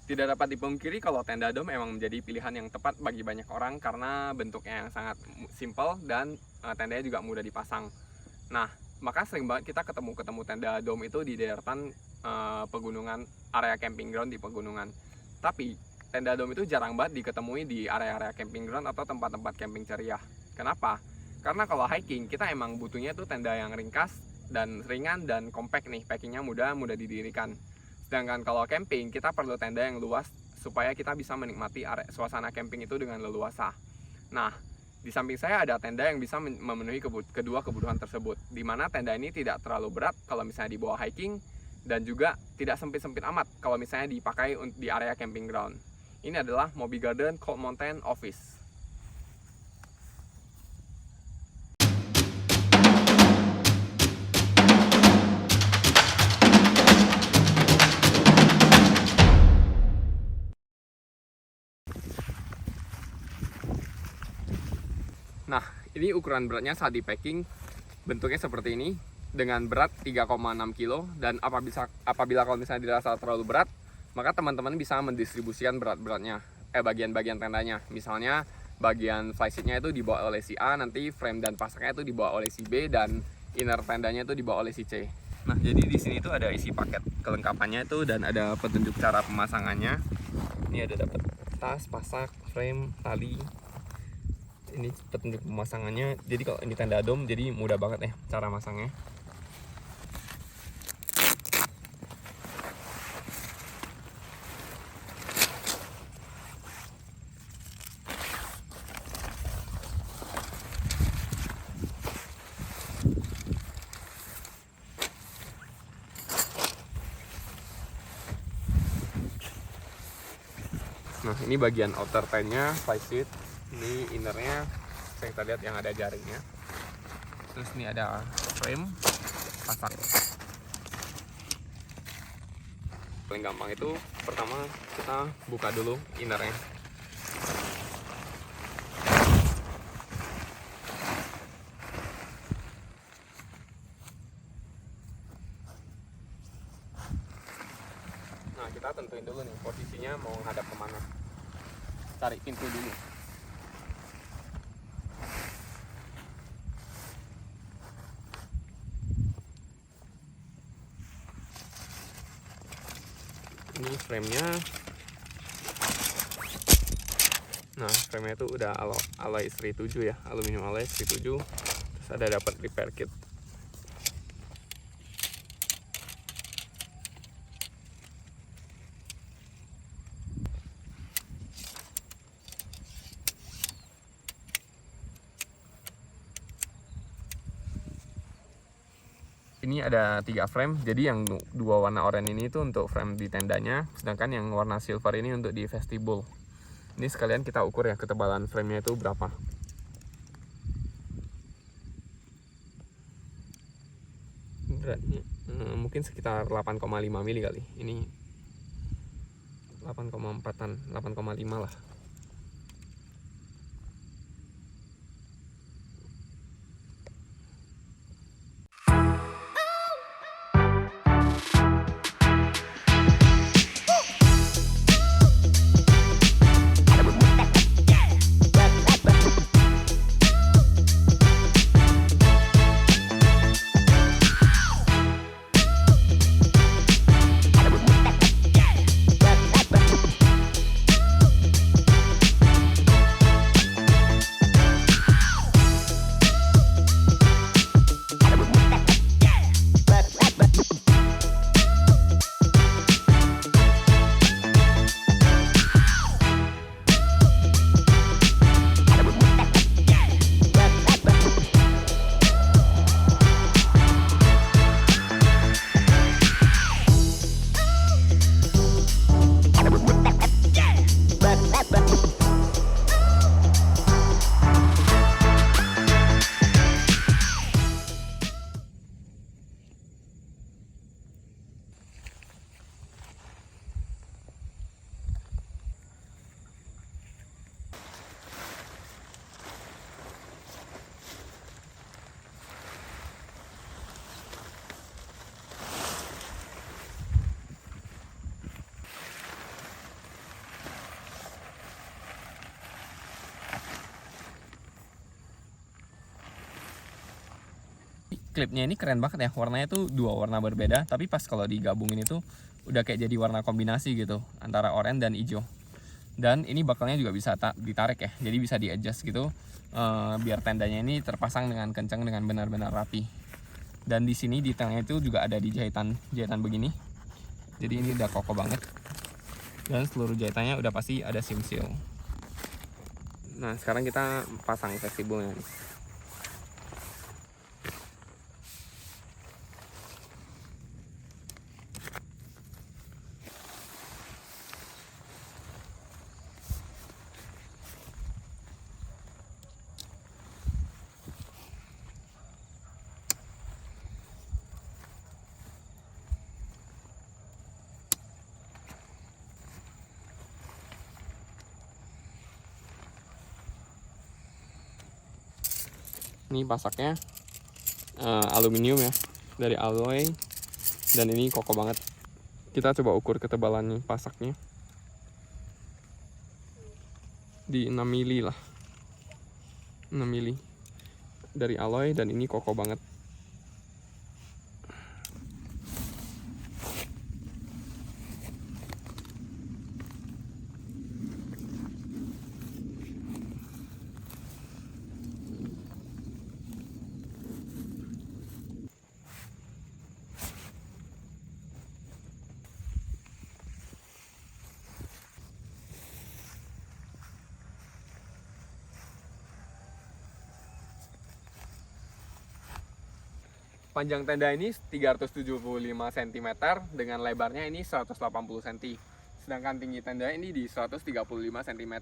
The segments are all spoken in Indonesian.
Tidak dapat dipungkiri kalau tenda dom memang menjadi pilihan yang tepat bagi banyak orang karena bentuknya yang sangat simple dan tendanya juga mudah dipasang. Nah, maka sering banget kita ketemu tenda dom itu di deretan pegunungan, area camping ground di pegunungan. Tapi tenda dom itu jarang banget diketemui di area-area camping ground atau tempat-tempat camping ceria. Kenapa? Karena kalau hiking kita emang butuhnya tuh tenda yang ringkas dan ringan dan compact nih, packingnya mudah didirikan. Sedangkan kalau camping kita perlu tenda yang luas supaya kita bisa menikmati suasana camping itu dengan leluasa. Nah, di samping saya ada tenda yang bisa memenuhi kedua kebutuhan tersebut, di mana tenda ini tidak terlalu berat kalau misalnya dibawa hiking dan juga tidak sempit-sempit amat kalau misalnya dipakai di area camping ground. Ini adalah Moby Garden Cold Mountain Office. Nah, ini ukuran beratnya saat di packing, bentuknya seperti ini dengan berat 3,6 kg. Dan apabila kalau misalnya dirasa terlalu berat, maka teman-teman bisa mendistribusikan berat-beratnya, bagian-bagian tendanya. Misalnya bagian flysheetnya itu dibawa oleh si A, nanti frame dan pasaknya itu dibawa oleh si B, dan inner tendanya itu dibawa oleh si C. Nah, jadi di sini itu ada isi paket kelengkapannya itu dan ada petunjuk cara pemasangannya. Ini ada dapat tas, pasak, frame, tali. Ini petunjuk pemasangannya. Jadi kalau ini tenda dom, jadi mudah banget ya cara masangnya. Nah, ini bagian outer tentnya, flysheet. Ini innernya, saya kita lihat yang ada jaringnya. Terus ini ada frame, pasak. Paling gampang itu pertama kita buka dulu innernya. Nah, kita tentuin dulu nih posisinya mau menghadap kemana. Cari pintu dulu. Ini frame-nya. Nah, frame-nya itu udah alloy seri 7 ya, aluminium alloy seri 7. Terus ada dapat repair kit. Ini ada 3 frame, jadi yang 2 warna oranye ini itu untuk frame di tendanya, sedangkan yang warna silver ini untuk di vestibule. Ini sekalian kita ukur ya ketebalan frame-nya itu berapa. Beratnya mungkin sekitar 8,5 mili kali. Ini 8,4an, 8,5 lah. Klipnya ini keren banget ya, warnanya tuh 2 warna berbeda, tapi pas kalau digabungin itu udah kayak jadi warna kombinasi gitu antara oranye dan hijau. Dan ini bakalnya juga bisa ditarik ya, jadi bisa di adjust gitu biar tendanya ini terpasang dengan kencang, dengan benar-benar rapi. Dan di sini detailnya itu juga ada di jahitan begini, jadi ini udah kokoh banget, dan seluruh jahitannya udah pasti ada seam seal. Nah sekarang kita pasang vestibulnya nih. Ini pasaknya aluminium ya, dari alloy, dan ini kokoh banget. Kita coba ukur ketebalannya pasaknya di 6 mili lah, 6 mili dari alloy, dan ini kokoh banget. Panjang tenda ini 375 cm, dengan lebarnya ini 180 cm. Sedangkan tinggi tenda ini di 135 cm.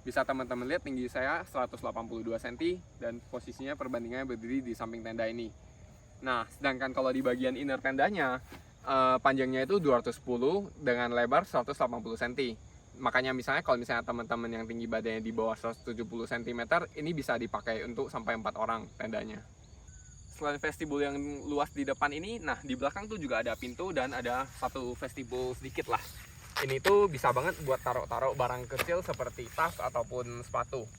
Bisa teman-teman lihat tinggi saya 182 cm, dan posisinya perbandingannya berdiri di samping tenda ini. Nah, sedangkan kalau di bagian inner tendanya, panjangnya itu 210 dengan lebar 180 cm. Makanya misalnya kalau misalnya teman-teman yang tinggi badannya di bawah 170 cm, ini bisa dipakai untuk sampai 4 orang tendanya. Selain vestibul yang luas di depan ini, nah di belakang tuh juga ada pintu dan ada satu vestibul sedikit lah. Ini tuh bisa banget buat taruh-taruh barang kecil seperti tas ataupun sepatu.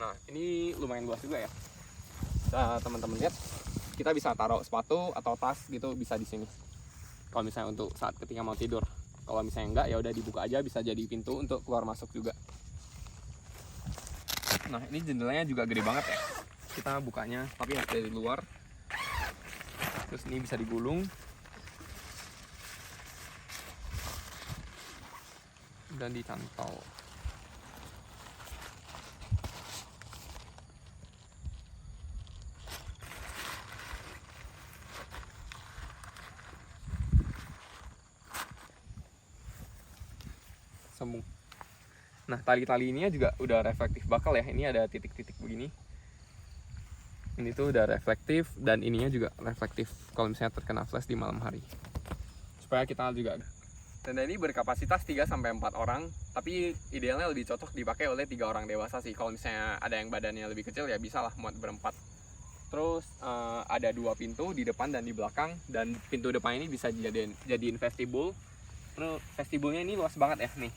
Nah ini lumayan luas juga ya. Teman-teman lihat, kita bisa taruh sepatu atau tas gitu, bisa di sini. Kalau misalnya untuk saat ketika mau tidur. Kalau misalnya enggak, ya udah dibuka aja, bisa jadi pintu untuk keluar masuk juga. Nah ini jendelanya juga gede banget ya. Kita bukanya tapi harus dari luar. Terus ini bisa digulung dan dicantol. Sambung. Nah tali-tali ini juga udah reflektif bakal ya. Ini ada titik-titik begini. Ini tuh udah reflektif, dan ininya juga reflektif kalau misalnya terkena flash di malam hari. Supaya kita juga. Tenda ini berkapasitas 3-4 orang, tapi idealnya lebih cocok dipakai oleh 3 orang dewasa sih. Kalau misalnya ada yang badannya lebih kecil ya bisa lah muat berempat. Terus ada 2 pintu di depan dan di belakang, dan pintu depan ini bisa jadiin vestibul. Terus vestibulnya ini luas banget ya nih.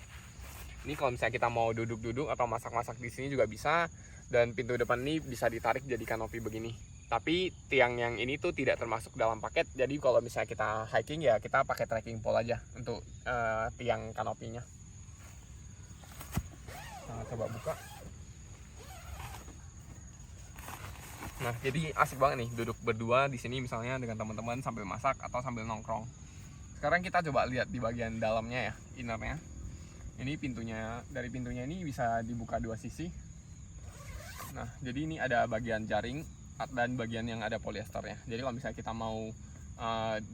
Ini kalau misalnya kita mau duduk-duduk atau masak-masak di sini juga bisa, dan pintu depan ini bisa ditarik jadi kanopi begini. Tapi tiang yang ini tuh tidak termasuk dalam paket, jadi kalau misalnya kita hiking ya kita pakai trekking pole aja untuk tiang kanopinya. Nah, coba buka. Nah, jadi asik banget nih duduk berdua di sini misalnya dengan teman-teman sambil masak atau sambil nongkrong. Sekarang kita coba lihat di bagian dalamnya ya, innernya. Ini pintunya, dari pintunya ini bisa dibuka 2 sisi. Nah, jadi ini ada bagian jaring dan bagian yang ada polyesternya. Jadi kalau misalnya kita mau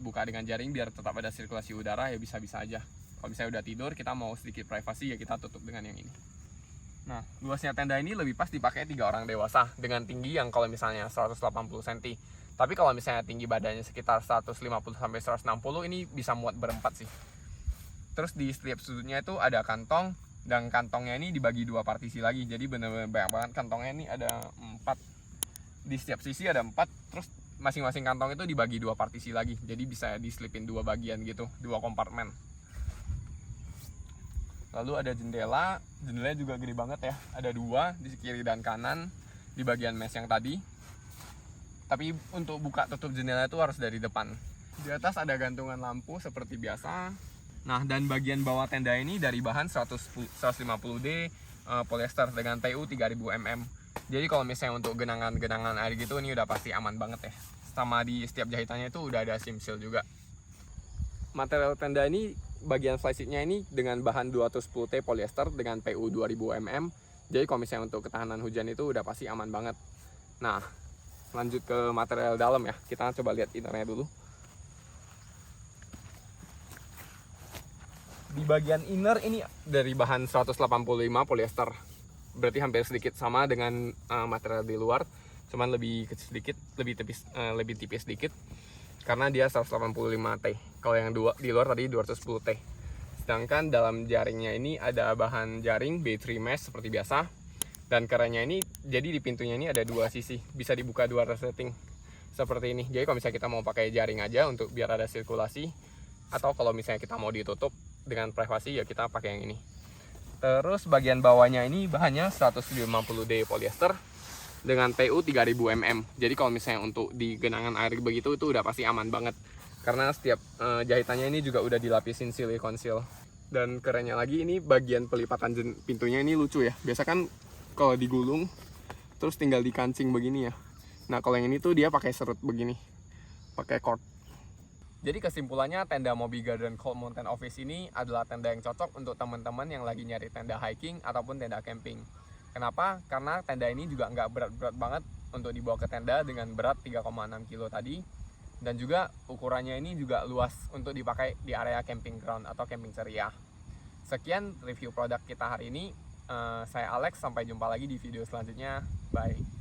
buka dengan jaring biar tetap ada sirkulasi udara ya bisa-bisa aja. Kalau misalnya udah tidur, kita mau sedikit privasi ya kita tutup dengan yang ini. Nah, luasnya tenda ini lebih pas dipakai 3 orang dewasa dengan tinggi yang kalau misalnya 180 cm. Tapi kalau misalnya tinggi badannya sekitar 150-160, ini bisa muat berempat sih. Terus di setiap sudutnya itu ada kantong, dan kantongnya ini dibagi 2 partisi lagi. Jadi benar-benar banyak banget kantongnya, ini ada 4. Di setiap sisi ada 4, terus masing-masing kantong itu dibagi 2 partisi lagi. Jadi bisa diselipin 2 bagian gitu, 2 kompartemen. Lalu ada jendelanya juga gede banget ya, ada 2 di kiri dan kanan di bagian mesh yang tadi. Tapi untuk buka tutup jendela itu harus dari depan. Di atas ada gantungan lampu seperti biasa. Nah, dan bagian bawah tenda ini dari bahan 150D polyester dengan PU 3000 mm. Jadi kalau misalnya untuk genangan air gitu, ini udah pasti aman banget ya. Sama di setiap jahitannya itu udah ada sim seal juga. Material tenda ini, bagian flysheetnya ini dengan bahan 210T polyester dengan PU 2000 mm. Jadi kalau misalnya untuk ketahanan hujan itu udah pasti aman banget. Nah, lanjut ke material dalam ya. Kita coba lihat innernya dulu. Di bagian inner ini dari bahan 185 polyester. Berarti hampir sedikit sama dengan material di luar, cuman lebih kecil sedikit, lebih tipis sedikit. Karena dia 185T. Kalau yang di luar tadi 210T. Sedangkan dalam jaringnya ini ada bahan jaring B3 mesh seperti biasa. Dan kerannya ini, jadi di pintunya ini ada 2 sisi. Bisa dibuka 2 resleting. Seperti ini. Jadi kalau misalnya kita mau pakai jaring aja untuk biar ada sirkulasi. Atau kalau misalnya kita mau ditutup dengan privasi, ya kita pakai yang ini. Terus bagian bawahnya ini bahannya 150D polyester dengan PU 3000 mm. Jadi kalau misalnya untuk di genangan air begitu itu udah pasti aman banget. Karena setiap jahitannya ini juga udah dilapisin silikon seal. Dan kerennya lagi, ini bagian pelipatan pintunya ini lucu ya. Biasa kan kalau digulung terus tinggal dikancing begini ya. Nah, kalau yang ini tuh dia pakai serut begini. Pakai cord. Jadi kesimpulannya, tenda Moby Garden Cold Mountain Office ini adalah tenda yang cocok untuk teman-teman yang lagi nyari tenda hiking ataupun tenda camping. Kenapa? Karena tenda ini juga nggak berat-berat banget untuk dibawa ke tenda dengan berat 3,6 kilo tadi. Dan juga ukurannya ini juga luas untuk dipakai di area camping ground atau camping ceria. Sekian review produk kita hari ini. Saya Alex, sampai jumpa lagi di video selanjutnya. Bye.